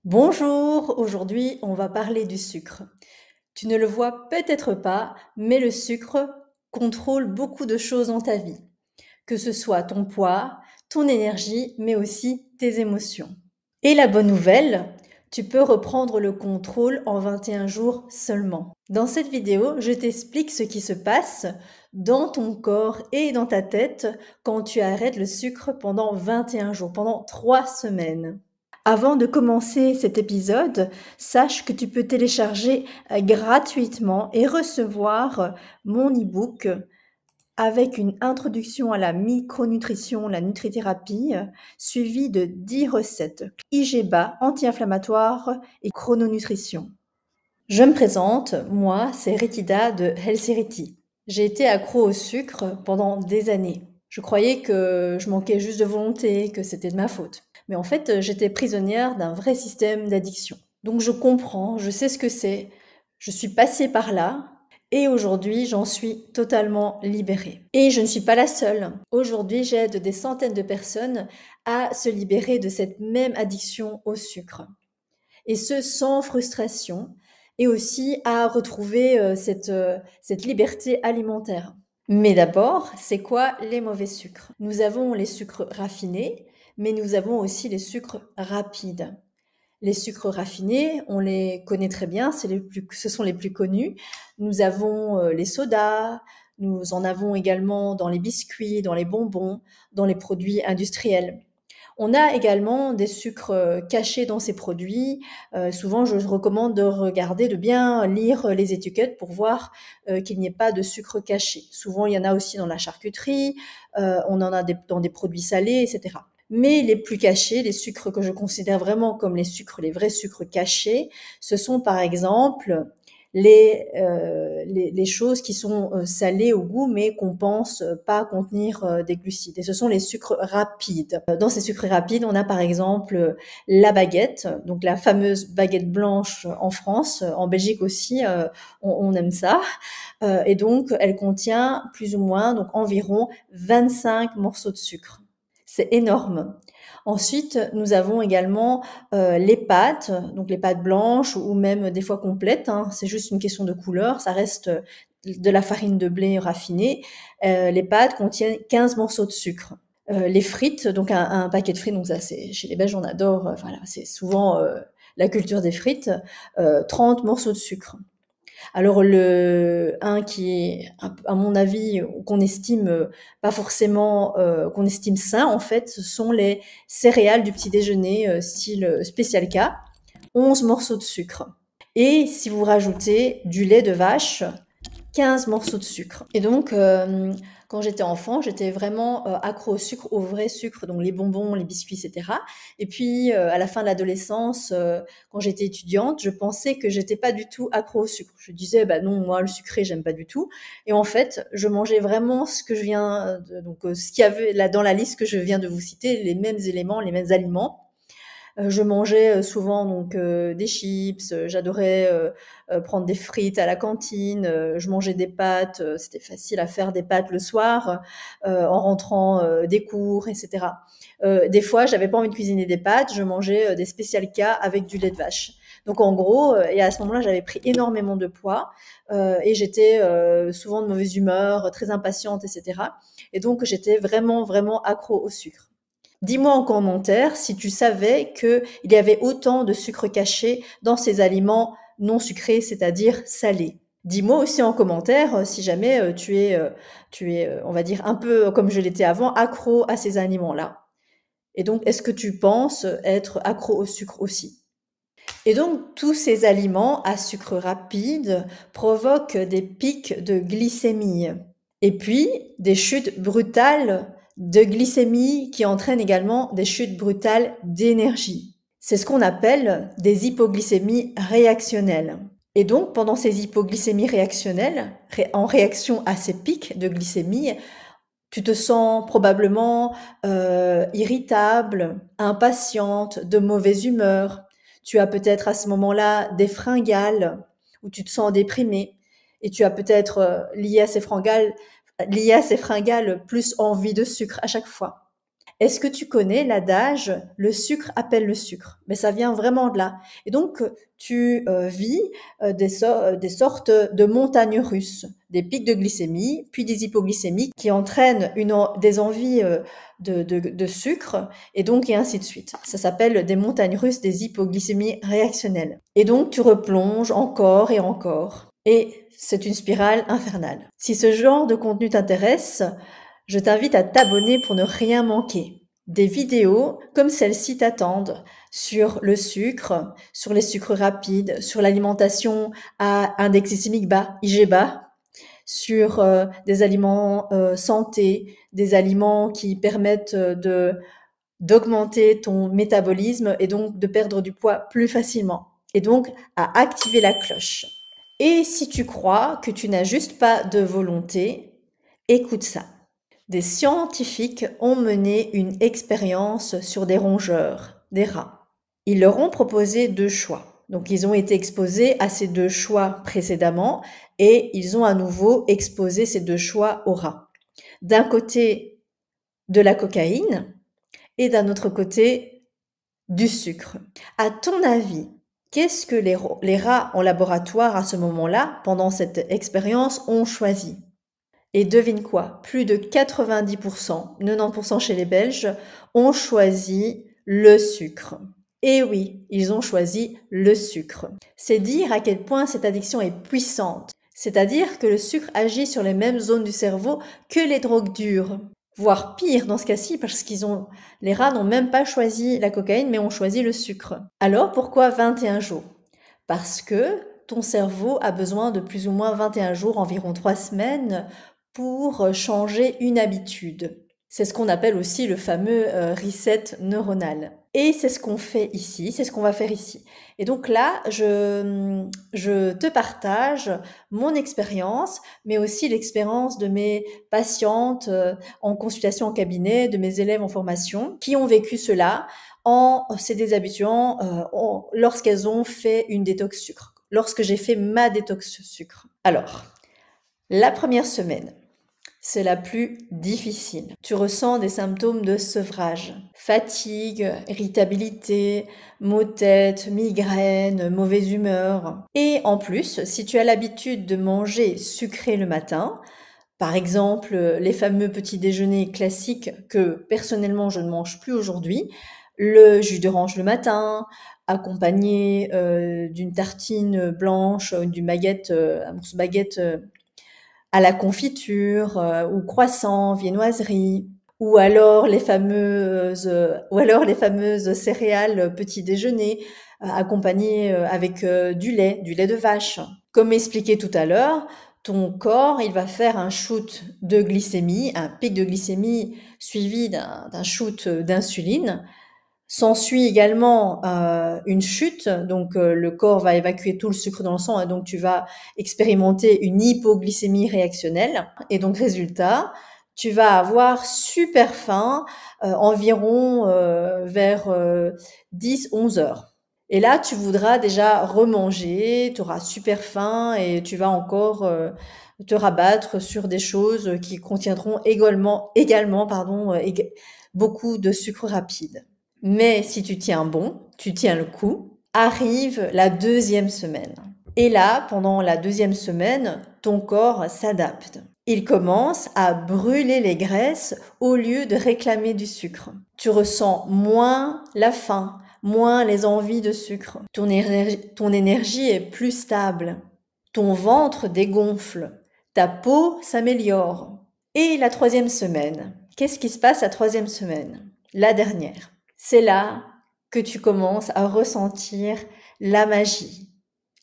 Bonjour, aujourd'hui on va parler du sucre. Tu ne le vois peut-être pas, mais le sucre contrôle beaucoup de choses dans ta vie, que ce soit ton poids, ton énergie, mais aussi tes émotions. Et la bonne nouvelle, tu peux reprendre le contrôle en 21 jours seulement. Dans cette vidéo, je t'explique ce qui se passe dans ton corps et dans ta tête quand tu arrêtes le sucre pendant 21 jours, pendant 3 semaines. Avant de commencer cet épisode, sache que tu peux télécharger gratuitement et recevoir mon e-book avec une introduction à la micronutrition, la nutrithérapie, suivie de 10 recettes IGBA, anti-inflammatoire et chrononutrition. Je me présente, moi, c'est Ritida de Healthyrity. J'ai été accro au sucre pendant des années. Je croyais que je manquais juste de volonté, que c'était de ma faute. Mais en fait, j'étais prisonnière d'un vrai système d'addiction. Donc je comprends, je sais ce que c'est, je suis passée par là, et aujourd'hui, j'en suis totalement libérée. Et je ne suis pas la seule. Aujourd'hui, j'aide des centaines de personnes à se libérer de cette même addiction au sucre. Et ce, sans frustration, et aussi à retrouver cette liberté alimentaire. Mais d'abord, c'est quoi les mauvais sucres? Nous avons les sucres raffinés, mais nous avons aussi les sucres rapides. Les sucres raffinés, on les connaît très bien, ce sont les plus connus. Nous avons les sodas, nous en avons également dans les biscuits, dans les bonbons, dans les produits industriels. On a également des sucres cachés dans ces produits. Souvent, je recommande de regarder, de bien lire les étiquettes pour voir qu'il n'y ait pas de sucre caché. Souvent, il y en a aussi dans la charcuterie, on en a dans des produits salés, etc. Mais les plus cachés, les sucres que je considère vraiment comme les vrais sucres cachés, ce sont par exemple les choses qui sont salées au goût, mais qu'on pense pas contenir des glucides. Et ce sont les sucres rapides. Dans ces sucres rapides, on a par exemple la baguette, donc la fameuse baguette blanche en France. En Belgique aussi, on aime ça. Et donc, elle contient plus ou moins, donc environ 25 morceaux de sucre. C'est énorme. Ensuite, nous avons également les pâtes, donc les pâtes blanches ou même des fois complètes, hein, c'est juste une question de couleur, ça reste de la farine de blé raffinée. Les pâtes contiennent 15 morceaux de sucre. Les frites, donc un paquet de frites, donc ça c'est chez les Belges on adore, voilà, c'est souvent la culture des frites, 30 morceaux de sucre. Alors un qui est, à mon avis, qu'on estime pas forcément, qu'on estime sain, en fait, ce sont les céréales du petit déjeuner, style Special K, 11 morceaux de sucre. Et si vous rajoutez du lait de vache, 15 morceaux de sucre. Et donc, quand j'étais enfant, j'étais vraiment accro au sucre, au vrai sucre, donc les bonbons, les biscuits, etc. Et puis, à la fin de l'adolescence, quand j'étais étudiante, je pensais que j'étais pas du tout accro au sucre. Je disais, bah non, moi, le sucré, j'aime pas du tout. Et en fait, je mangeais vraiment ce que je viens donc ce qu'il y avait là dans la liste que je viens de vous citer, les mêmes éléments, les mêmes aliments. Je mangeais souvent donc des chips, j'adorais prendre des frites à la cantine, je mangeais des pâtes, c'était facile à faire des pâtes le soir en rentrant des cours, etc. Des fois, j'avais pas envie de cuisiner des pâtes, je mangeais des spécial K avec du lait de vache. Donc en gros, et à ce moment-là, j'avais pris énormément de poids et j'étais souvent de mauvaise humeur, très impatiente, etc. Et donc j'étais vraiment, vraiment accro au sucre. Dis-moi en commentaire si tu savais qu'il y avait autant de sucre caché dans ces aliments non sucrés, c'est-à-dire salés. Dis-moi aussi en commentaire si jamais tu es, on va dire, un peu comme je l'étais avant, accro à ces aliments-là. Et donc, est-ce que tu penses être accro au sucre aussi? Et donc, tous ces aliments à sucre rapide provoquent des pics de glycémie. Et puis, des chutes brutales de glycémie qui entraînent également des chutes brutales d'énergie. C'est ce qu'on appelle des hypoglycémies réactionnelles. Et donc, pendant ces hypoglycémies réactionnelles, en réaction à ces pics de glycémie, tu te sens probablement irritable, impatiente, de mauvaise humeur. Tu as peut-être à ce moment-là des fringales où tu te sens déprimé et tu as peut-être lié à ces fringales plus envie de sucre à chaque fois. Est-ce que tu connais l'adage «le sucre appelle le sucre»? Mais ça vient vraiment de là. Et donc, tu vis des sortes de montagnes russes, des pics de glycémie, puis des hypoglycémies qui entraînent des envies de sucre, et ainsi de suite. Ça s'appelle des montagnes russes des hypoglycémies réactionnelles. Et donc, tu replonges encore et encore. Et c'est une spirale infernale. Si ce genre de contenu t'intéresse, je t'invite à t'abonner pour ne rien manquer. Des vidéos comme celle-ci t'attendent sur le sucre, sur les sucres rapides, sur l'alimentation à index glycémique bas, IG bas, sur des aliments santé, des aliments qui permettent d'augmenter ton métabolisme et donc de perdre du poids plus facilement. Et donc à activer la cloche. Et si tu crois que tu n'as juste pas de volonté, écoute ça. Des scientifiques ont mené une expérience sur des rongeurs, des rats. Ils leur ont proposé 2 choix. Donc ils ont été exposés à ces 2 choix précédemment et ils ont à nouveau exposé ces 2 choix aux rats. D'un côté, de la cocaïne et d'un autre côté, du sucre. À ton avis, qu'est-ce que les rats en laboratoire à ce moment-là, pendant cette expérience, ont choisi? Et devine quoi? Plus de 90%, 90% chez les Belges, ont choisi le sucre. Et oui, ils ont choisi le sucre. C'est dire à quel point cette addiction est puissante. C'est-à-dire que le sucre agit sur les mêmes zones du cerveau que les drogues dures. Voire pire dans ce cas-ci, parce les rats n'ont même pas choisi la cocaïne, mais ont choisi le sucre. Alors pourquoi 21 jours? Parce que ton cerveau a besoin de plus ou moins 21 jours, environ 3 semaines, pour changer une habitude. C'est ce qu'on appelle aussi le fameux reset neuronal. Et c'est ce qu'on fait ici, c'est ce qu'on va faire ici. Et donc là, je te partage mon expérience, mais aussi l'expérience de mes patientes en consultation en cabinet, de mes élèves en formation, qui ont vécu cela en se déshabituant lorsqu'elles ont fait une détox sucre, lorsque j'ai fait ma détox sucre. Alors, la première semaine, c'est la plus difficile. Tu ressens des symptômes de sevrage, fatigue, irritabilité, maux de tête, migraine, mauvaise humeur. Et en plus, si tu as l'habitude de manger sucré le matin, par exemple les fameux petits déjeuners classiques que personnellement je ne mange plus aujourd'hui, le jus d'orange le matin, accompagné d'une tartine blanche, d'une baguette, un morceau de baguette à la confiture ou croissant, viennoiserie, ou alors les fameuses céréales petit déjeuner accompagnées avec du lait de vache. Comme expliqué tout à l'heure, ton corps, il va faire un shoot de glycémie, un pic de glycémie suivi d'un shoot d'insuline. S'ensuit également une chute, donc le corps va évacuer tout le sucre dans le sang et donc tu vas expérimenter une hypoglycémie réactionnelle. Et donc résultat, tu vas avoir super faim environ vers 10-11 heures. Et là, tu voudras déjà remanger, tu auras super faim et tu vas encore te rabattre sur des choses qui contiendront également beaucoup de sucre rapide. Mais si tu tiens bon, tu tiens le coup, arrive la 2e semaine. Et là, pendant la 2e semaine, ton corps s'adapte. Il commence à brûler les graisses au lieu de réclamer du sucre. Tu ressens moins la faim, moins les envies de sucre. Ton énergie est plus stable. Ton ventre dégonfle. Ta peau s'améliore. Et la 3e semaine, qu'est-ce qui se passe la 3e semaine? La dernière. C'est là que tu commences à ressentir la magie.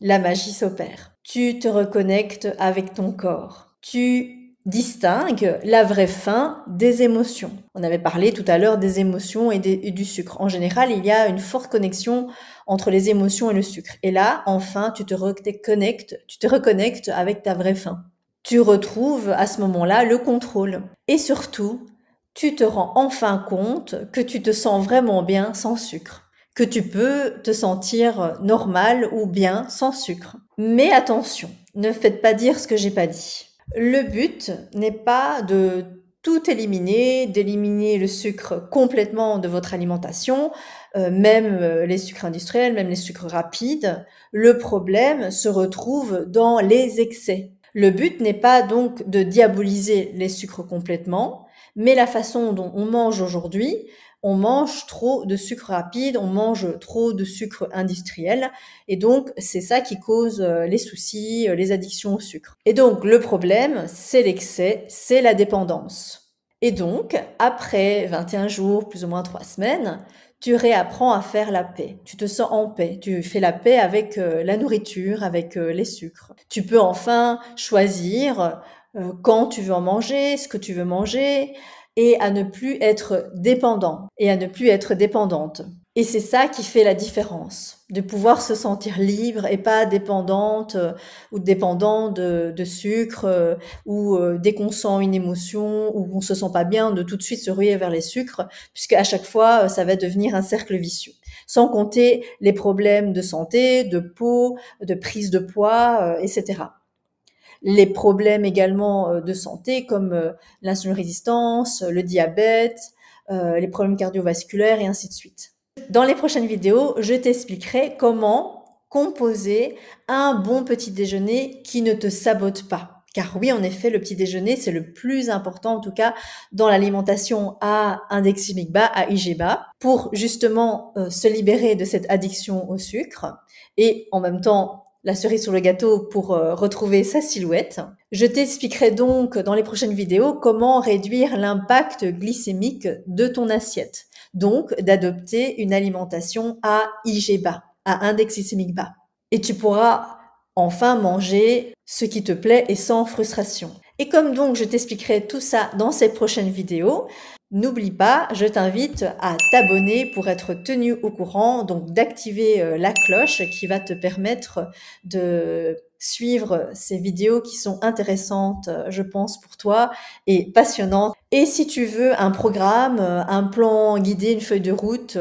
La magie s'opère. Tu te reconnectes avec ton corps. Tu distingues la vraie faim des émotions. On avait parlé tout à l'heure des émotions et du sucre. En général, il y a une forte connexion entre les émotions et le sucre. Et là, enfin, tu te reconnectes avec ta vraie faim. Tu retrouves à ce moment-là le contrôle. Et surtout, tu te rends enfin compte que tu te sens vraiment bien sans sucre, que tu peux te sentir normal ou bien sans sucre. Mais attention, ne faites pas dire ce que j'ai pas dit. Le but n'est pas de tout éliminer, d'éliminer le sucre complètement de votre alimentation, même les sucres industriels, même les sucres rapides. Le problème se retrouve dans les excès. Le but n'est pas donc de diaboliser les sucres complètement, mais la façon dont on mange aujourd'hui, on mange trop de sucre rapide, on mange trop de sucre industriel, et donc c'est ça qui cause les soucis, les addictions au sucre. Et donc le problème, c'est l'excès, c'est la dépendance. Et donc, après 21 jours, plus ou moins 3 semaines, tu réapprends à faire la paix. Tu te sens en paix. Tu fais la paix avec la nourriture, avec les sucres. Tu peux enfin choisir quand tu veux en manger, ce que tu veux manger, et à ne plus être dépendant et à ne plus être dépendante. Et c'est ça qui fait la différence, de pouvoir se sentir libre et pas dépendante ou dépendant de sucre ou dès qu'on sent une émotion ou qu'on se sent pas bien, de tout de suite se ruer vers les sucres, puisque à chaque fois, ça va devenir un cercle vicieux. Sans compter les problèmes de santé, de peau, de prise de poids, etc. Les problèmes également de santé comme l'insuline-résistance, le diabète, les problèmes cardiovasculaires et ainsi de suite. Dans les prochaines vidéos, je t'expliquerai comment composer un bon petit déjeuner qui ne te sabote pas. Car oui, en effet, le petit déjeuner, c'est le plus important, en tout cas, dans l'alimentation à index glycémique bas, à IG bas, pour justement se libérer de cette addiction au sucre et en même temps la cerise sur le gâteau pour retrouver sa silhouette. Je t'expliquerai donc dans les prochaines vidéos comment réduire l'impact glycémique de ton assiette. Donc, d'adopter une alimentation à IG bas, à index glycémique bas. Et tu pourras enfin manger ce qui te plaît et sans frustration. Et comme donc je t'expliquerai tout ça dans ces prochaines vidéos, n'oublie pas, je t'invite à t'abonner pour être tenu au courant, donc d'activer la cloche qui va te permettre de suivre ces vidéos qui sont intéressantes, je pense, pour toi et passionnantes. Et si tu veux un programme, un plan guidé, une feuille de route,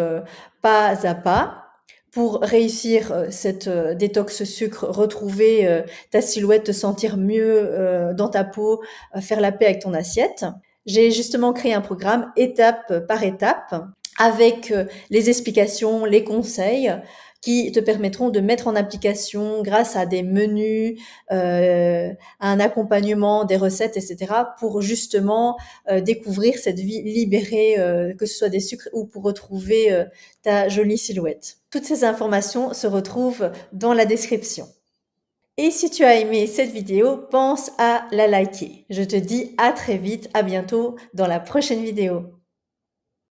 pas à pas, pour réussir cette détox sucre, retrouver ta silhouette, te sentir mieux dans ta peau, faire la paix avec ton assiette, j'ai justement créé un programme étape par étape avec les explications, les conseils qui te permettront de mettre en application grâce à des menus, un accompagnement, des recettes, etc. pour justement découvrir cette vie libérée, que ce soit des sucres ou pour retrouver ta jolie silhouette. Toutes ces informations se retrouvent dans la description. Et si tu as aimé cette vidéo, pense à la liker. Je te dis à très vite, à bientôt dans la prochaine vidéo.